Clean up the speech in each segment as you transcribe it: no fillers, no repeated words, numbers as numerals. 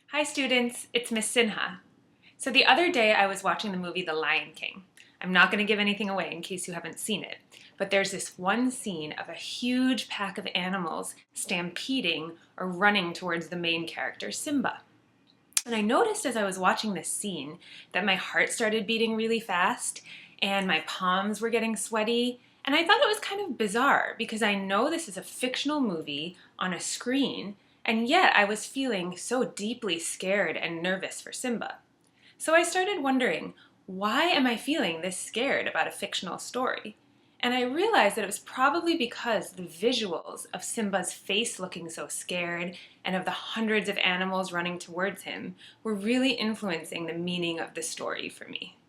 Hi students, it's Miss Sinha. So the other day I was watching the movie The Lion King. I'm not going to give anything away in case you haven't seen it, but there's this one scene of a huge pack of animals stampeding or running towards the main character, Simba. And I noticed as I was watching this scene that my heart started beating really fast and my palms were getting sweaty. And I thought it was kind of bizarre because I know this is a fictional movie on a screen, and yet I was feeling so deeply scared and nervous for Simba. So I started wondering, why am I feeling this scared about a fictional story? And I realized that it was probably because the visuals of Simba's face looking so scared and of the hundreds of animals running towards him were really influencing the meaning of the story for me.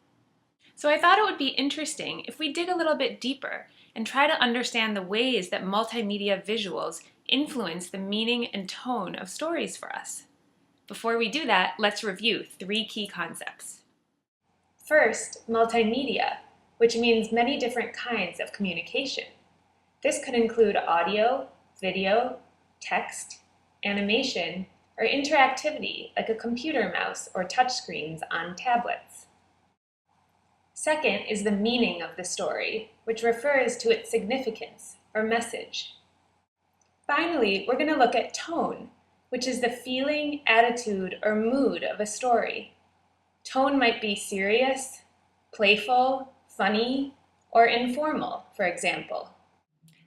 So I thought it would be interesting if we dig a little bit deeper and try to understand the ways that multimedia visuals influence the meaning and tone of stories for us. Before we do that, let's review 3 key concepts. First, multimedia, which means many different kinds of communication. This could include audio, video, text, animation, or interactivity like a computer mouse or touchscreens on tablets. Second is the meaning of the story, which refers to its significance or message. Finally, we're going to look at tone, which is the feeling, attitude, or mood of a story. Tone might be serious, playful, funny, or informal, for example.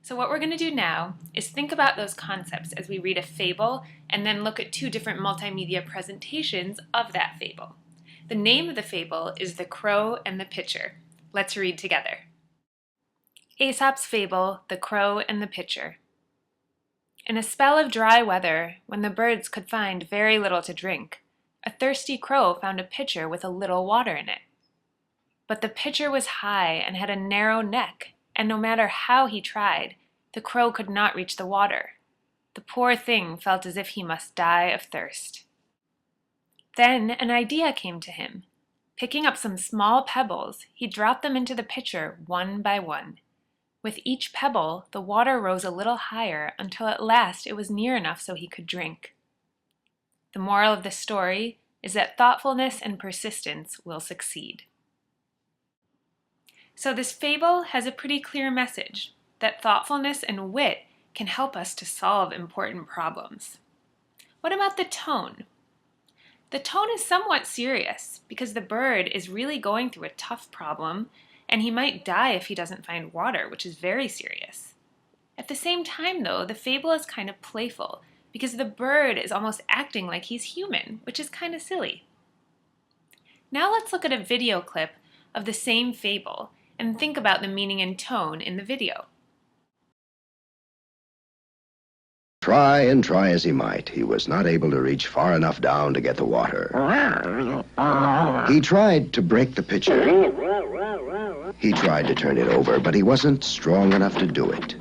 So what we're going to do now is think about those concepts as we read a fable and then look at 2 different multimedia presentations of that fable. The name of the fable is The Crow and the Pitcher. Let's read together. Aesop's fable, The Crow and the Pitcher. In a spell of dry weather, when the birds could find very little to drink, a thirsty crow found a pitcher with a little water in it. But the pitcher was high and had a narrow neck, and no matter how he tried, the crow could not reach the water. The poor thing felt as if he must die of thirst. Then an idea came to him. Picking up some small pebbles, he dropped them into the pitcher one by one. With each pebble, the water rose a little higher until at last it was near enough so he could drink. The moral of the story is that thoughtfulness and persistence will succeed. So this fable has a pretty clear message that thoughtfulness and wit can help us to solve important problems. What about the tone? The tone is somewhat serious because the bird is really going through a tough problem, and he might die if he doesn't find water, which is very serious. At the same time, though, the fable is kind of playful because the bird is almost acting like he's human, which is kind of silly. Now let's look at a video clip of the same fable and think about the meaning and tone in the video. Try and try as he might, he was not able to reach far enough down to get the water. He tried to break the pitcher. He tried to turn it over, but he wasn't strong enough to do it.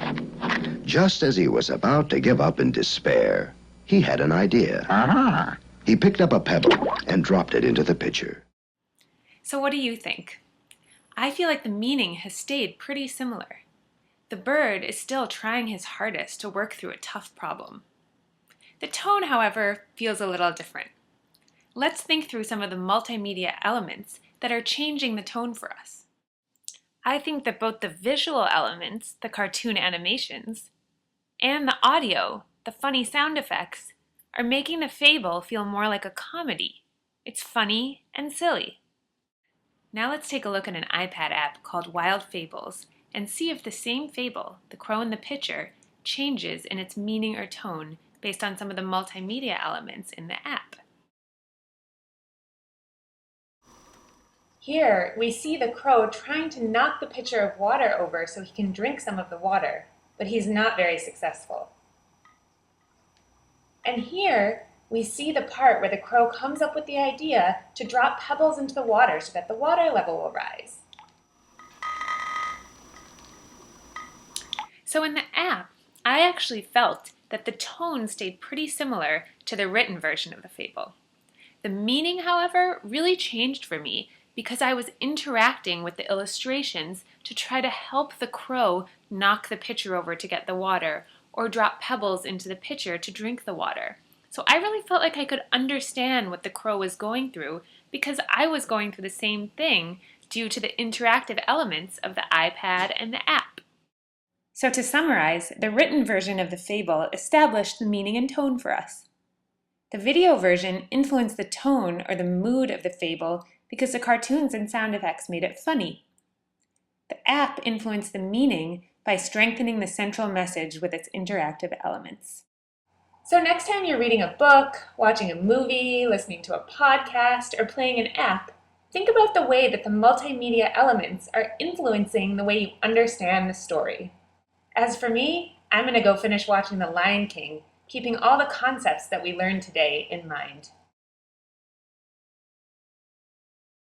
Just as he was about to give up in despair, he had an idea. He picked up a pebble and dropped it into the pitcher. So what do you think? I feel like the meaning has stayed pretty similar. The bird is still trying his hardest to work through a tough problem. The tone, however, feels a little different. Let's think through some of the multimedia elements that are changing the tone for us. I think that both the visual elements, the cartoon animations, and the audio, the funny sound effects, are making the fable feel more like a comedy. It's funny and silly. Now let's take a look at an iPad app called Wild Fables and see if the same fable, The Crow and the Pitcher, changes in its meaning or tone based on some of the multimedia elements in the app. Here, we see the crow trying to knock the pitcher of water over so he can drink some of the water, but he's not very successful. And here, we see the part where the crow comes up with the idea to drop pebbles into the water so that the water level will rise. So in the app, I actually felt that the tone stayed pretty similar to the written version of the fable. The meaning, however, really changed for me because I was interacting with the illustrations to try to help the crow knock the pitcher over to get the water or drop pebbles into the pitcher to drink the water. So I really felt like I could understand what the crow was going through because I was going through the same thing due to the interactive elements of the iPad and the app. So to summarize, the written version of the fable established the meaning and tone for us. The video version influenced the tone or the mood of the fable because the cartoons and sound effects made it funny. The app influenced the meaning by strengthening the central message with its interactive elements. So next time you're reading a book, watching a movie, listening to a podcast, or playing an app, think about the way that the multimedia elements are influencing the way you understand the story. As for me, I'm going to go finish watching The Lion King, keeping all the concepts that we learned today in mind.